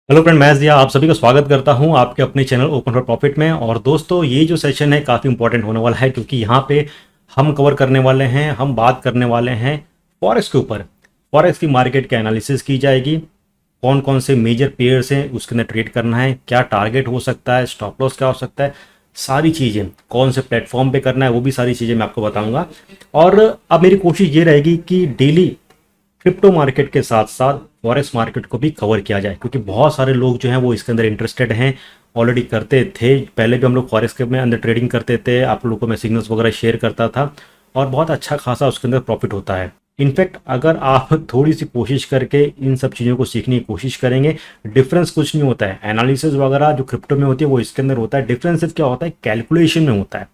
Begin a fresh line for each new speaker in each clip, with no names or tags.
Hello friend, मैं जिया आप सभी का स्वागत करता हूं आपके अपने चैनल ओपन फॉर प्रॉफिट में। और दोस्तों, ये जो सेशन है काफ़ी इंपॉर्टेंट होने वाला है क्योंकि यहाँ पे हम कवर करने वाले हैं, हम बात करने वाले हैं फॉरेक्स के ऊपर। फॉरेक्स की मार्केट के एनालिसिस की जाएगी, कौन कौन से मेजर पेयर्स हैं उसके अंदर ट्रेड करना है, क्या टारगेट हो सकता है, स्टॉप लॉस क्या हो सकता है, सारी चीज़ें कौन से प्लेटफॉर्म पे करना है, वो भी सारी चीज़ें मैं आपको बताऊंगा। और अब मेरी कोशिश ये रहेगी कि डेली क्रिप्टो मार्केट के साथ साथ फॉरेक्स मार्केट को भी कवर किया जाए क्योंकि बहुत सारे लोग जो हैं वो इसके अंदर इंटरेस्टेड हैं, ऑलरेडी करते थे। पहले भी हम लोग फॉरेक्स के में अंदर ट्रेडिंग करते थे, आप लोगों को मैं सिग्नल्स वगैरह शेयर करता था और बहुत अच्छा खासा उसके अंदर प्रॉफिट होता है। इनफैक्ट अगर आप थोड़ी सी कोशिश करके इन सब चीज़ों को सीखने की कोशिश करेंगे, डिफरेंस कुछ नहीं होता है। एनालिसिस वगैरह जो क्रिप्टो में होती है वो इसके अंदर होता है, डिफरेंस सिर्फ क्या होता है, कैलकुलेशन में होता है।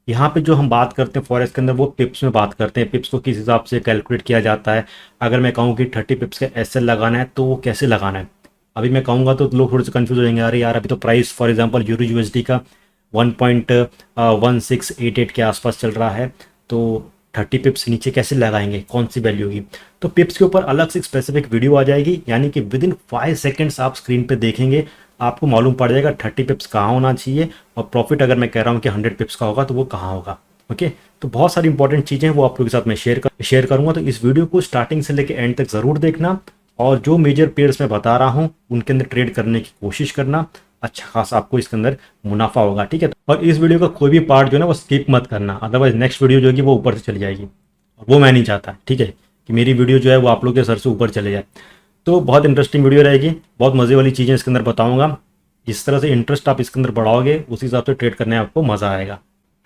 यहाँ पे जो हम बात करते हैं फॉरेक्स के अंदर वो पिप्स में बात करते हैं, पिप्स को किस हिसाब से कैलकुलेट किया जाता है। अगर मैं कहूँ कि 30 पिप्स का एसएल लगाना है तो वो कैसे लगाना है, अभी मैं कहूँगा तो लोग थोड़े से कंफ्यूज हो जाएंगे, अरे यार अभी तो price for example euro USD का 1.1688 के आसपास चल रहा है, तो 30 पिप्स नीचे कैसे लगाएंगे, कौन सी वैल्यू होगी। तो पिप्स के ऊपर अलग से स्पेसिफिक वीडियो आ जाएगी, यानी कि विद इन 5 सेकेंड्स आप स्क्रीन पे देखेंगे, आपको मालूम पड़ जाएगा 30 पिप्स कहाँ होना चाहिए और प्रॉफिट अगर मैं कह रहा हूँ कि 100 पिप्स का होगा तो वो कहाँ होगा। ओके, तो बहुत सारी इंपॉर्टेंट चीज़ें हैं वो आप लोगों के साथ मैं शेयर करूँगा, तो इस वीडियो को स्टार्टिंग से लेकर एंड तक ज़रूर देखना और जो मेजर पेयर्स मैं बता रहा हूँ उनके अंदर ट्रेड करने की कोशिश करना। अच्छा खासा आपको इसके अंदर मुनाफा होगा, ठीक है। और इस वीडियो का कोई भी पार्ट जो है ना वो स्किप मत करना, अदरवाइज नेक्स्ट वीडियो जो होगी वो ऊपर से चली जाएगी और वो मैं नहीं चाहता, ठीक है, कि मेरी वीडियो जो है वो आप लोग के सर से ऊपर चले जाए। तो बहुत इंटरेस्टिंग वीडियो रहेगी, बहुत मज़े वाली चीज़ें इसके अंदर बताऊंगा। जिस तरह से इंटरेस्ट आप इसके अंदर बढ़ाओगे उसी हिसाब से ट्रेड करने में आपको मज़ा आएगा।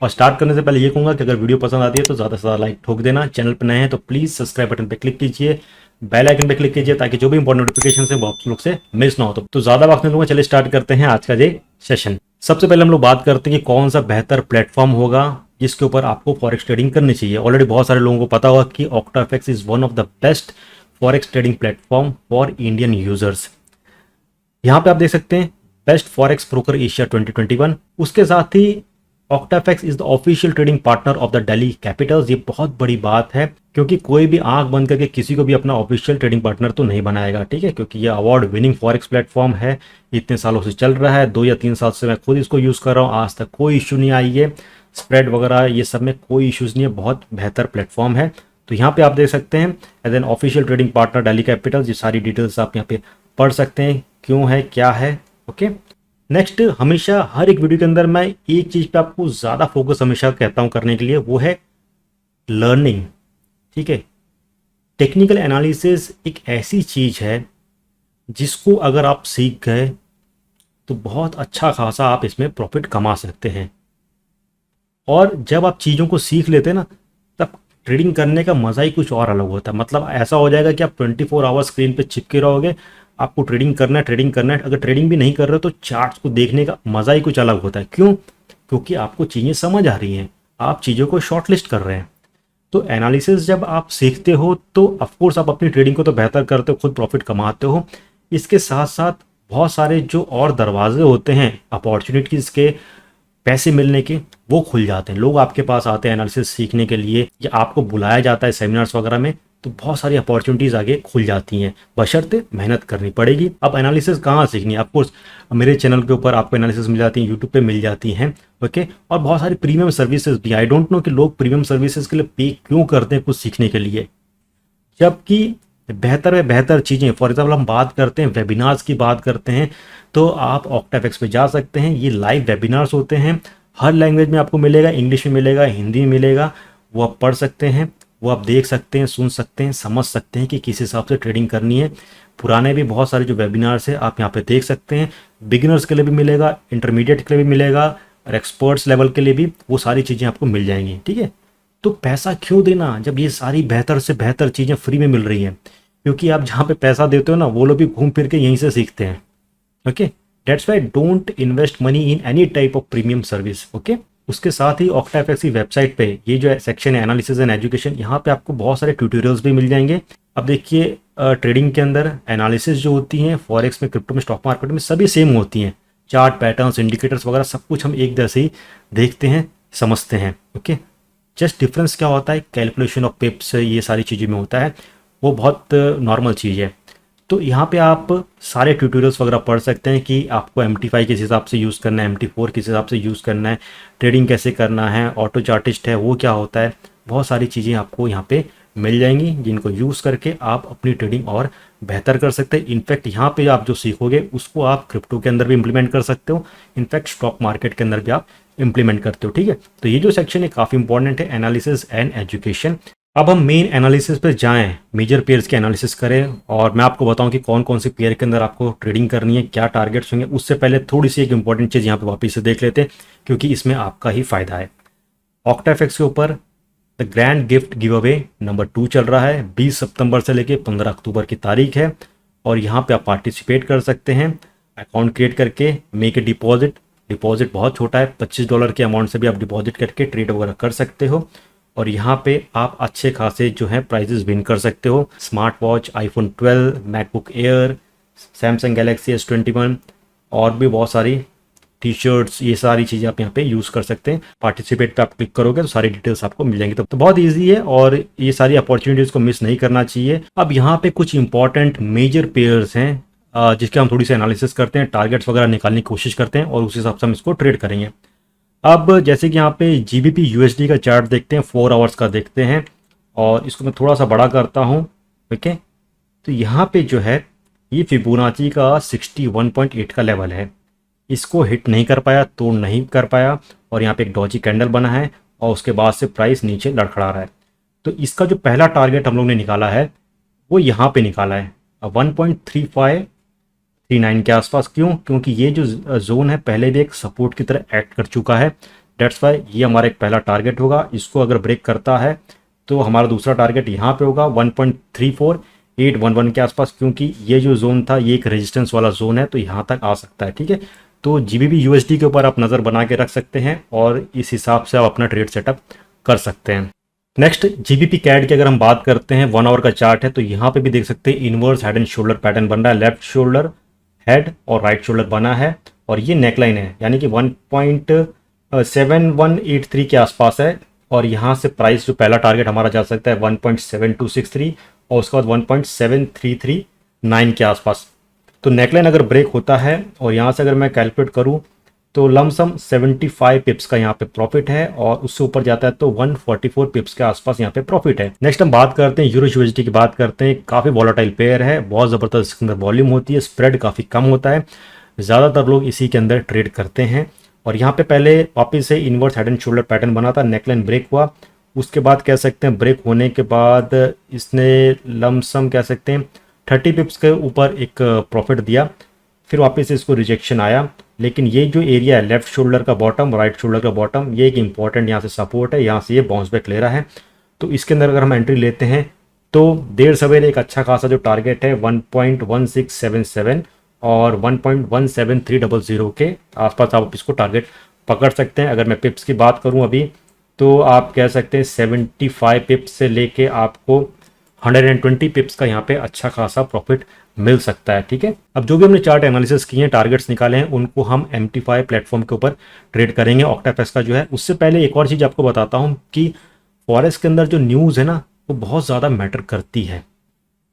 और स्टार्ट करने से पहले ये कहूँगा कि अगर वीडियो पसंद आती है तो ज़्यादा से ज़्यादा लाइक ठोक देना, चैनल पर नए हैं तो प्लीज़ सब्सक्राइब बटन पर क्लिक कीजिए, बेल आइकन पे क्लिक कीजिए ताकि जो भी इंपॉर्टेंट नोटिफिकेशन है वो आप लोग से मिस ना हो। तो ज़्यादा वक्त नहीं लूँगा, चलिए स्टार्ट करते हैं आज का ये सेशन। सबसे पहले हम लोग बात करते हैं कि कौन सा बेहतर प्लेटफॉर्म होगा जिसके ऊपर आपको फॉरेक्स ट्रेडिंग करनी चाहिए। ऑलरेडी बहुत सारे लोगों को पता होगा कि OctaFX is one of the best forex trading platform for Indian users. यहाँ पे आप देख सकते हैं बेस्ट फॉरेक्स ब्रोकर एशिया 2021। उसके साथ ही OctaFX is the official trading partner of the Delhi Capitals. ये बहुत बड़ी बात है क्योंकि कोई भी आंख बंद करके किसी को भी अपना ऑफिशियल ट्रेडिंग पार्टनर तो नहीं बनाएगा, ठीक है, क्योंकि ये अवार्ड विनिंग फॉरेक्स प्लेटफॉर्म है, इतने सालों से चल रहा है, 2 या 3 साल से मैं खुद इसको यूज़ कर रहा हूँ, आज तक कोई इशू नहीं आई है, स्प्रेड वगैरह ये सब में कोई इशूज़ नहीं है, बहुत बेहतर प्लेटफॉर्म है। तो यहाँ पे आप देख सकते हैं as an official trading partner Delhi Capitals, ये सारी डिटेल्स आप यहाँ पे पढ़ सकते हैं क्यों है क्या है। ओके, नेक्स्ट, हमेशा हर एक वीडियो के अंदर मैं एक चीज़ पे आपको ज़्यादा फोकस हमेशा कहता हूँ करने के लिए, वो है लर्निंग, ठीक है। टेक्निकल एनालिसिस एक ऐसी चीज़ है जिसको अगर आप सीख गए तो बहुत अच्छा खासा आप इसमें प्रॉफिट कमा सकते हैं। और जब आप चीज़ों को सीख लेते हैं ना, तब ट्रेडिंग करने का मज़ा ही कुछ और अलग होता है। मतलब ऐसा हो जाएगा कि आप 24 आवर स्क्रीन पे चिपके रहोगे, आपको ट्रेडिंग करना है ट्रेडिंग करना है। अगर ट्रेडिंग भी नहीं कर रहे हो तो चार्ट्स को देखने का मज़ा ही कुछ अलग होता है। क्यों? क्योंकि आपको चीज़ें समझ आ रही हैं, आप चीज़ों को शॉर्टलिस्ट कर रहे हैं। तो एनालिसिस जब आप सीखते हो तो ऑफकोर्स आप अपनी ट्रेडिंग को तो बेहतर करते हो, खुद प्रॉफिट कमाते हो। इसके साथ साथ बहुत सारे जो और दरवाजे होते हैं अपॉर्चुनिटीज़ के, पैसे मिलने के, वो खुल जाते हैं। लोग आपके पास आते हैं एनालिसिस सीखने के लिए या आपको बुलाया जाता है सेमिनार्स वगैरह में, तो बहुत सारी अपॉर्चुनिटीज़ आगे खुल जाती हैं, बशर्ते मेहनत करनी पड़ेगी। अब एनालिसिस कहाँ सीखनी है? ऑफकोर्स मेरे चैनल के ऊपर आपको एनालिसिस मिल जाती है, यूट्यूब पे मिल जाती हैं, ओके। और बहुत सारी प्रीमियम सर्विसेज भी, आई डोंट नो कि लोग प्रीमियम सर्विसेज के लिए पे क्यों करते हैं कुछ सीखने के लिए, जबकि बेहतर में बेहतर चीज़ें, फॉर एग्जाम्पल हम बात करते हैं वेबिनार्स की बात करते हैं, तो आप ऑक्टाफेक्स पे जा सकते हैं। ये लाइव वेबिनार्स होते हैं, हर लैंग्वेज में आपको मिलेगा, इंग्लिश में मिलेगा, हिंदी में मिलेगा, वो आप पढ़ सकते हैं, वो आप देख सकते हैं, सुन सकते हैं, समझ सकते हैं कि किस हिसाब से ट्रेडिंग करनी है। पुराने भी बहुत सारे जो वेबिनार्स हैं आप यहाँ पे देख सकते हैं, बिगिनर्स के लिए भी मिलेगा, इंटरमीडिएट के लिए भी मिलेगा और एक्सपर्ट्स लेवल के लिए भी वो सारी चीज़ें आपको मिल जाएंगी, ठीक है। तो पैसा क्यों देना जब ये सारी बेहतर से बेहतर चीज़ें फ्री में मिल रही हैं? क्योंकि आप जहाँ पे पैसा देते हो ना, वो लोग भी घूम फिर के यहीं से सीखते हैं, okay. That's why don't invest money in any type of premium service, okay. उसके साथ ही ऑक्टाफेक्स की वेबसाइट पे ये जो सेक्शन है एनालिसिस एंड एजुकेशन, यहाँ पे आपको बहुत सारे ट्यूटोरियल्स भी मिल जाएंगे। अब देखिए, ट्रेडिंग के अंदर एनालिसिस जो होती हैं, फॉरेक्स में, क्रिप्टो में, स्टॉक मार्केट में सभी सेम होती हैं। चार्ट पैटर्न्स, इंडिकेटर्स वगैरह सब कुछ हम एक जैसे ही देखते हैं, समझते हैं, ओके। जस्ट डिफरेंस क्या होता है, कैलकुलेशन ऑफ पिप्स, ये सारी चीज़ों में होता है, वो बहुत नॉर्मल चीज़ है। तो यहाँ पे आप सारे ट्यूटोरियल्स वगैरह पढ़ सकते हैं कि आपको MT5 किस हिसाब से यूज़ करना है, MT4 किस हिसाब से यूज़ करना है, ट्रेडिंग कैसे करना है, ऑटो चार्टिस्ट है वो क्या होता है। बहुत सारी चीज़ें आपको यहाँ पे मिल जाएंगी जिनको यूज़ करके आप अपनी ट्रेडिंग और बेहतर कर सकते हैं। इनफैक्ट यहाँ पे आप जो सीखोगे उसको आप क्रिप्टो के अंदर भी इम्प्लीमेंट कर सकते हो, इनफैक्ट स्टॉक मार्केट के अंदर भी आप इम्प्लीमेंट करते हो। ठीक है, तो ये जो सेक्शन है काफ़ी इंपॉर्टेंट है, एनालिसिस एंड एजुकेशन। अब हम मेन एनालिसिस पे जाएं, मेजर पेयर्स के एनालिसिस करें और मैं आपको बताऊं कि कौन कौन से पेयर के अंदर आपको ट्रेडिंग करनी है, क्या टारगेट्स होंगे। उससे पहले थोड़ी सी एक इंपॉर्टेंट चीज़ यहाँ पे वापस से देख लेते हैं क्योंकि इसमें आपका ही फायदा है। ऑक्टाफेक्स के ऊपर the grand gift give away number 2 चल रहा है, 20 सितंबर से लेके 15 अक्टूबर की तारीख है और यहाँ पे आप पार्टिसिपेट कर सकते हैं अकाउंट क्रिएट करके। मेक ए डिपॉजिट बहुत छोटा है, $25 के अमाउंट से भी आप डिपॉजिट करके ट्रेड वगैरह कर सकते हो और यहाँ पे आप अच्छे खासे जो है प्राइजेस विन कर सकते हो। Smart watch, iPhone 12, MacBook air, Samsung Galaxy S21 और भी बहुत सारी टी शर्ट्स, ये सारी चीज़ें आप यहाँ पे यूज़ कर सकते हैं। पार्टिसिपेट पे आप क्लिक करोगे तो सारी डिटेल्स आपको मिल जाएंगी। तो बहुत ईजी है और ये सारी अपॉर्चुनिटीज़ को मिस नहीं करना चाहिए। अब यहाँ पे कुछ इंपॉर्टेंट मेजर पेयर्स हैं जिसके हम थोड़ी सी एनालिसिस करते हैं, टारगेट्स वगैरह निकालने की कोशिश करते हैं और उस हिसाब से हम इसको ट्रेड करेंगे। अब जैसे कि यहाँ पे GBP USD का चार्ट देखते हैं, 4 आवर्स का देखते हैं और इसको मैं थोड़ा सा बड़ा करता हूँ। ठीक है, तो यहाँ पे जो है ये फिबोनाची का 61.8 का लेवल है, इसको हिट नहीं कर पाया, तोड़ नहीं कर पाया और यहाँ पे एक डॉजी कैंडल बना है और उसके बाद से प्राइस नीचे लड़खड़ा रहा है। तो इसका जो पहला टारगेट हम लोग ने निकाला है वो यहाँ पे निकाला है 1.3539 के आसपास। क्यों? क्योंकि ये जो जोन है पहले भी एक सपोर्ट की तरह एक्ट कर चुका है, डेट्स वाई ये हमारा एक पहला टारगेट होगा। इसको अगर ब्रेक करता है तो हमारा दूसरा टारगेट यहाँ पे होगा 1.34811 के आसपास, क्योंकि ये जो जोन था ये एक रेजिस्टेंस वाला जोन है तो यहाँ तक आ सकता है। ठीक है, तो GBP USD के ऊपर आप नज़र बना के रख सकते हैं और इस हिसाब से आप अपना ट्रेड सेटअप कर सकते हैं। नेक्स्ट GBP CAD की अगर हम बात करते हैं, 1 आवर का चार्ट है तो यहाँ पे भी देख सकते हैं inverse head and shoulder pattern बन रहा है। लेफ्ट शोल्डर हेड और राइट शोल्डर बना है और ये नेकलाइन है यानी कि 1.7183 के आसपास है और यहाँ से प्राइस जो पहला टारगेट हमारा जा सकता है 1.7263 और उसके बाद 1.7339 के आसपास। तो नेकलाइन अगर ब्रेक होता है और यहाँ से अगर मैं कैलकुलेट करूँ तो लमसम 75 पिप्स का यहाँ पे प्रॉफिट है और उससे ऊपर जाता है तो 144 पिप्स के आसपास यहाँ पे प्रॉफिट है। नेक्स्ट हम बात करते हैं यूरो USD की बात करते हैं। काफ़ी वॉलेटाइल पेयर है, बहुत ज़बरदस्त इसके अंदर वॉल्यूम होती है, स्प्रेड काफ़ी कम होता है, ज़्यादातर लोग इसी के अंदर ट्रेड करते हैं। और यहाँ पे पहले वापस से inverse head and shoulder pattern बना था, नेकलाइन ब्रेक हुआ, उसके बाद कह सकते हैं ब्रेक होने के बाद इसने लमसम कह सकते हैं 30 पिप्स के ऊपर एक प्रॉफिट दिया, फिर वापस से इसको रिजेक्शन आया। लेकिन ये जो एरिया है लेफ्ट शोल्डर का बॉटम, राइट शोल्डर का बॉटम, ये एक इंपॉर्टेंट यहाँ से सपोर्ट है, यहाँ से ये बाउंस बैक ले रहा है। तो इसके अंदर अगर हम एंट्री लेते हैं तो देर सवेरे एक अच्छा खासा जो टारगेट है 1.1677 और 1.17300 के आसपास आप इसको टारगेट पकड़ सकते हैं। अगर मैं पिप्स की बात करूं अभी तो आप कह सकते हैं 75 पिप्स से लेके आपको 120 पिप्स का यहाँ पे अच्छा खासा प्रॉफिट मिल सकता है। ठीक है, अब जो भी हमने चार्ट एनालिसिस किए हैं, टारगेट्स निकाले हैं, उनको हम MT5 प्लेटफॉर्म के ऊपर ट्रेड करेंगे ऑक्टाफेक्स का जो है। उससे पहले एक और चीज़ आपको बताता हूँ कि फॉरेक्स के अंदर जो न्यूज़ है ना वो बहुत ज़्यादा मैटर करती है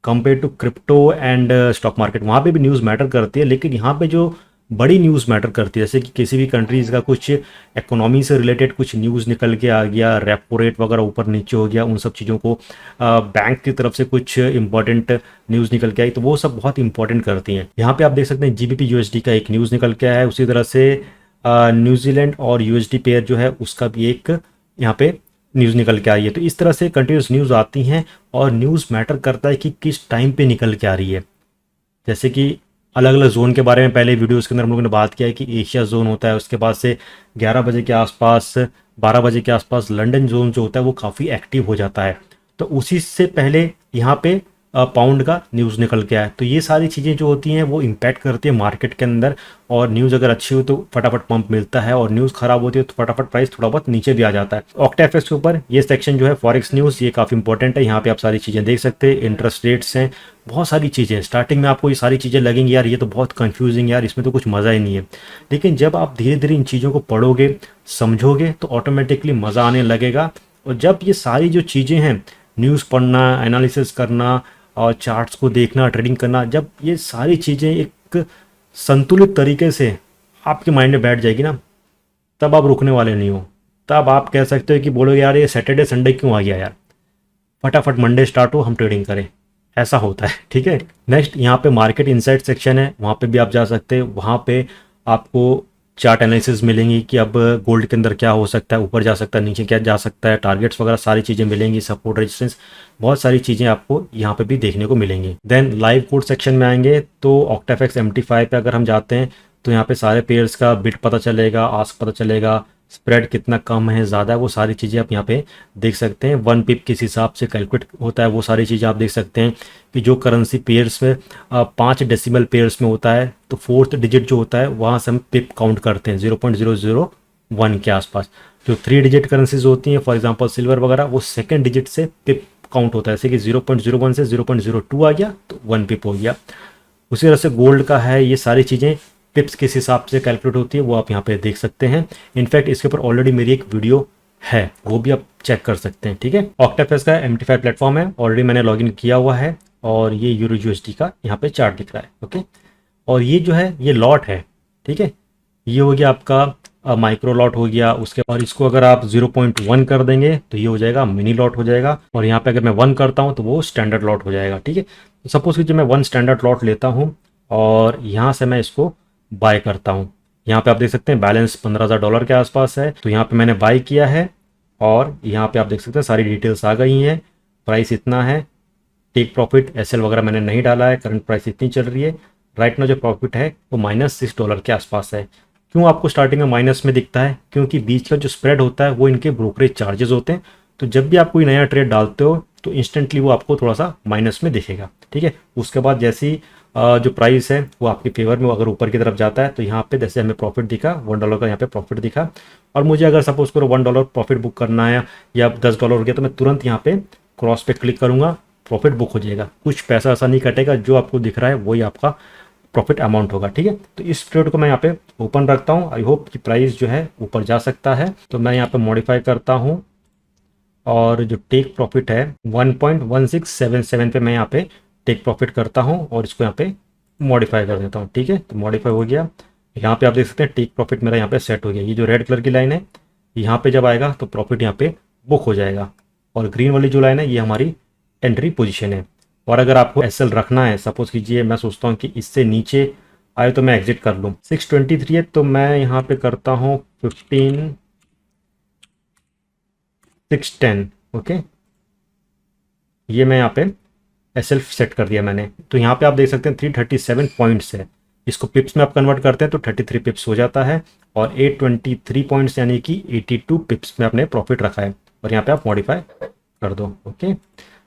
compare to crypto and stock market. वहाँ पे भी न्यूज़ मैटर करती है लेकिन यहाँ पे जो बड़ी न्यूज़ मैटर करती है, जैसे कि किसी भी कंट्रीज़ का कुछ इकोनॉमी से रिलेटेड कुछ न्यूज़ निकल के आ गया, रेपो रेट वगैरह ऊपर नीचे हो गया, उन सब चीज़ों को बैंक की तरफ से कुछ इंपॉर्टेंट न्यूज़ निकल के आई तो वो सब बहुत इंपॉर्टेंट करती हैं। यहाँ पे आप देख सकते हैं GBP USD का एक न्यूज़ निकल के आया है, उसी तरह से न्यूजीलैंड और USD पेयर जो है उसका भी एक यहाँ पे न्यूज़ निकल के आ रही है। तो इस तरह से कंटिन्यूस न्यूज़ आती हैं और न्यूज़ मैटर करता है कि किस टाइम पे निकल के आ रही है। जैसे कि अलग अलग जोन के बारे में पहले वीडियोस के अंदर हम लोगों ने बात किया है कि एशिया जोन होता है, उसके बाद से 11 बजे के आसपास 12 बजे के आसपास लंदन जोन जो होता है वो काफ़ी एक्टिव हो जाता है। तो उसी से पहले यहाँ पे पाउंड का न्यूज़ निकल के आया। तो ये सारी चीज़ें जो होती हैं वो इम्पैक्ट करती है मार्केट के अंदर और न्यूज़ अगर अच्छी हो तो फटाफट पंप मिलता है और न्यूज़ ख़राब होती है तो फटाफट प्राइस थोड़ा बहुत नीचे भी आ जाता है। ऑक्टाफेक्स के ऊपर ये सेक्शन जो है फॉरेक्स न्यूज़, ये काफ़ी इंपॉर्टेंट है। यहाँ पे आप सारी चीज़ें देख सकते हैं, इंटरेस्ट रेट्स हैं, बहुत सारी चीज़ें। स्टार्टिंग में आपको ये सारी चीज़ें लगेंगी यार ये तो बहुत कन्फ्यूजिंग, यार इसमें तो कुछ मज़ा ही नहीं है। लेकिन जब आप धीरे धीरे इन चीज़ों को पढ़ोगे समझोगे तो ऑटोमेटिकली मज़ा आने लगेगा। और जब ये सारी जो चीज़ें हैं, न्यूज़ पढ़ना, एनालिसिस करना, और चार्ट्स को देखना, ट्रेडिंग करना, जब ये सारी चीज़ें एक संतुलित तरीके से आपके माइंड में बैठ जाएगी ना, तब आप रुकने वाले नहीं हो। तब आप कह सकते हो कि बोलोगे यार ये सैटरडे संडे क्यों आ गया यार, फटाफट मंडे स्टार्ट हो, हम ट्रेडिंग करें। ऐसा होता है, ठीक है। नेक्स्ट यहाँ पे मार्केट इनसाइट सेक्शन है, वहाँ पे भी आप जा सकते हैं। वहाँ पे आपको चार्ट एनालिसिस मिलेंगी कि अब गोल्ड के अंदर क्या हो सकता है, ऊपर जा सकता है, नीचे क्या जा सकता है, टारगेट्स वगैरह सारी चीज़ें मिलेंगी, सपोर्ट रेजिस्टेंस, बहुत सारी चीज़ें आपको यहाँ पे भी देखने को मिलेंगी। देन लाइव कोड सेक्शन में आएंगे तो ऑक्टाफेक्स MT5 पे अगर हम जाते हैं तो यहाँ पे सारे पेयर्स का बिड पता चलेगा, आस्क पता चलेगा, स्प्रेड कितना कम है ज़्यादा है, वो सारी चीज़ें आप यहाँ पे देख सकते हैं। 1 पिप किस हिसाब से कैलकुलेट होता है वो सारी चीज़ें आप देख सकते हैं कि जो करेंसी पेयर्स में 5 डेसिमल पेयर्स में होता है तो 4th डिजिट जो होता है वहाँ से हम पिप काउंट करते हैं 0.001 के आसपास। जो 3 डिजिट करेंसीज होती हैं फॉर एग्जांपल सिल्वर वगैरह, वो 2nd डिजिट से पिप काउंट होता है, जैसे कि 0.01 से 0.02 आ गया तो 1 पिप हो गया। उसी तरह से गोल्ड का है, ये सारी चीज़ें पिप्स किस हिसाब से कैलकुलेट होती है वो आप यहाँ पे देख सकते हैं। इनफैक्ट इसके ऊपर ऑलरेडी मेरी एक वीडियो है, वो भी आप चेक कर सकते हैं, ठीक है। ऑक्टाफेक्स का MT5 प्लेटफॉर्म है, ऑलरेडी मैंने लॉगिन किया हुआ है और ये यूरो USD का यहाँ पे चार्ट दिख रहा है, ओके। और ये जो है ये लॉट है, ठीक है, ये हो गया आपका माइक्रो लॉट हो गया। उसके और इसको अगर आप 0.1 कर देंगे तो ये हो जाएगा मिनी लॉट हो जाएगा, और यहाँ पे अगर मैं 1 करता हूँ तो वो स्टैंडर्ड लॉट हो जाएगा, ठीक है। तो सपोज कि मैं 1 स्टैंडर्ड लॉट लेता हूँ और यहाँ से मैं इसको बाय करता हूँ। यहाँ पे आप देख सकते हैं बैलेंस $15,000 के आसपास है, तो यहाँ पे मैंने बाय किया है और यहाँ पे आप देख सकते हैं सारी डिटेल्स आ गई हैं। प्राइस इतना है, टेक प्रॉफिट SL वगैरह मैंने नहीं डाला है, करंट प्राइस इतनी चल रही है। राइट ना जो प्रॉफिट है वो -$6 के आसपास है। क्यों आपको स्टार्टिंग में माइनस में दिखता है? क्योंकि बीच का जो स्प्रेड होता है वो इनके ब्रोकरेज चार्जेस होते हैं। तो जब भी आप कोई नया ट्रेड डालते हो तो इंस्टेंटली वो आपको थोड़ा सा माइनस में दिखेगा, ठीक है। उसके बाद जैसी जो प्राइस है वो आपके फेवर में अगर ऊपर की तरफ जाता है तो यहाँ पे जैसे हमें प्रॉफिट दिखा $1 का, यहाँ पे प्रॉफिट दिखा, और मुझे अगर सपोज करो $1 प्रॉफिट बुक करना है या $10 हो गया तो मैं तुरंत यहाँ पे क्रॉस पे क्लिक करूँगा, प्रॉफिट बुक हो जाएगा। कुछ पैसा ऐसा नहीं कटेगा, जो आपको दिख रहा है वही आपका प्रॉफिट अमाउंट होगा, ठीक है। तो इस ट्रेड को मैं यहाँ पे ओपन रखता हूँ। आई होप कि प्राइस जो है ऊपर जा सकता है, तो मैं यहाँ पे मॉडिफाई करता हूँ और जो टेक प्रॉफिट है 1.1677 पे मैं यहाँ पे टेक प्रॉफिट करता हूँ और इसको यहाँ पे मॉडिफाई कर देता हूँ, ठीक है। तो मॉडिफाई हो गया। यहाँ पे आप देख सकते हैं टेक प्रॉफिट मेरा यहाँ पे सेट हो गया। ये जो रेड कलर की लाइन है यहाँ पे जब आएगा तो प्रॉफिट यहाँ पे बुक हो जाएगा, और ग्रीन वाली जो लाइन है ये हमारी एंट्री पोजीशन है। और अगर आपको SL रखना है, सपोज कीजिए मैं सोचता हूँ कि इससे नीचे आए तो मैं एग्जिट कर लूँ। 623 है तो मैं यहाँ पे करता हूँ 15,610, ओके। ये मैं यहाँ पे SL सेट कर दिया मैंने। तो यहाँ पे आप देख सकते हैं 337 पॉइंट्स है। इसको पिप्स में आप कन्वर्ट करते हैं तो 33 पिप्स हो जाता है, और 823 पॉइंट्स यानी कि 82 पिप्स में आपने प्रॉफिट रखा है। और यहाँ पे आप मॉडिफाई कर दो, ओके।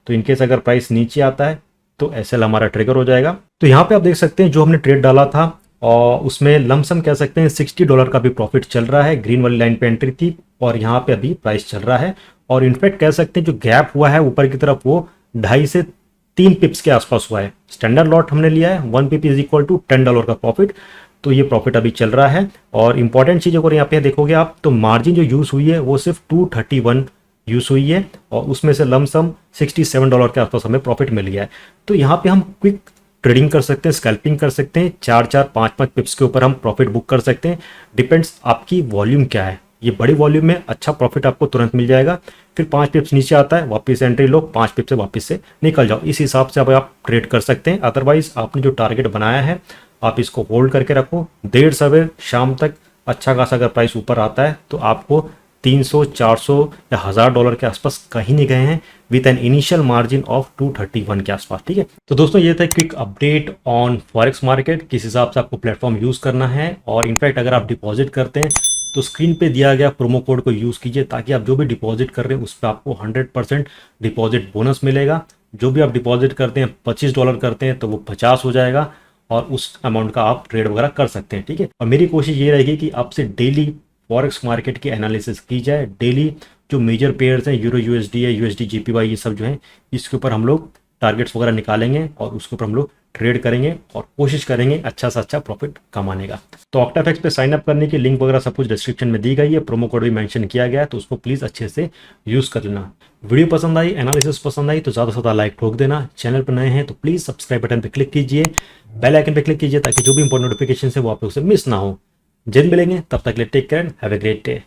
तो इनकेस अगर प्राइस नीचे आता है तो SL हमारा ट्रिगर हो जाएगा। तो यहाँ पे आप देख सकते हैं जो हमने ट्रेड डाला था और उसमें लमसम कह सकते हैं $60 का भी प्रॉफिट चल रहा है। ग्रीन वाली लाइन पे एंट्री थी और यहाँ पे अभी प्राइस चल रहा है, और इनफैक्ट कह सकते हैं जो गैप हुआ है ऊपर की तरफ वो 2.5 से 3 पिप्स के आसपास हुआ है। स्टैंडर्ड लॉट हमने लिया है, 1 पिप इज इक्वल टू $10 का प्रॉफिट। तो ये प्रॉफिट अभी चल रहा है। और इंपॉर्टेंट चीज़ अगर यहाँ पे देखोगे आप तो मार्जिन जो यूज़ हुई है वो सिर्फ 231 यूज़ हुई है, और उसमें से लमसम $67 के आसपास हमें प्रॉफिट मिल गया है। तो यहाँ पे हम क्विक ट्रेडिंग कर सकते हैं, स्कैल्पिंग कर सकते हैं, 4-4, 5-5 पिप्स के ऊपर हम प्रॉफिट बुक कर सकते हैं। डिपेंड्स आपकी वॉल्यूम क्या है। ये बड़ी वॉल्यूम में अच्छा प्रॉफिट आपको तुरंत मिल जाएगा। फिर 5 पिप्स नीचे आता है वापस एंट्री लो, 5 पिप्स से वापस से निकल जाओ। इस हिसाब से अब आप ट्रेड कर सकते हैं। अदरवाइज आपने जो टारगेट बनाया है आप इसको होल्ड करके रखो। देर सवेर शाम तक अच्छा खासा अगर प्राइस ऊपर आता है तो आपको 300, 400 या $1,000 के आसपास कहीं नहीं गए हैं with an initial margin of 231 के आसपास, ठीक है। तो दोस्तों ये था quick update on forex market, किस हिसाब से आपको प्लेटफॉर्म यूज़ करना है। और इनफैक्ट अगर आप डिपॉजिट करते हैं तो स्क्रीन पे दिया गया प्रोमो कोड को यूज़ कीजिए, ताकि आप जो भी डिपॉजिट कर रहे हैं उस पर आपको 100% डिपॉजिट बोनस मिलेगा। जो भी आप डिपॉजिट करते हैं $25 करते हैं तो वो 50 हो जाएगा, और उस अमाउंट का आप ट्रेड वगैरह कर सकते हैं, ठीक है। और मेरी कोशिश ये रहेगी कि आपसे डेली फॉरेक्स मार्केट की एनालिसिस की जाए। डेली जो मेजर पेयर्स हैं, यूरो USD है, USD JPY, ये सब जो है इसके ऊपर हम लोग टारगेट्स वगैरह निकालेंगे और उसके ऊपर हम लोग ट्रेड करेंगे और कोशिश करेंगे अच्छा से अच्छा प्रॉफिट कमाने का। तो ऑक्टाफेक्स पे साइन अप करने की लिंक वगैरह सब कुछ डिस्क्रिप्शन में दी गई है, प्रोमो कोड भी मेंशन किया गया है, तो उसको प्लीज़ अच्छे से यूज़ कर लेना। वीडियो पसंद आई, एनालिसिस पसंद आई तो ज़्यादा से ज़्यादा लाइक ठोक देना। चैनल पर नए हैं तो प्लीज़ सब्सक्राइब बटन पर क्लिक कीजिए, बेल आइकन पर क्लिक कीजिए ताकि जो भी इंपॉर्टेंट नोटिफिकेशन है वो आप लोग से मिस ना हो। जल्द मिलेंगे, तब तक के लिए take care and have a great day.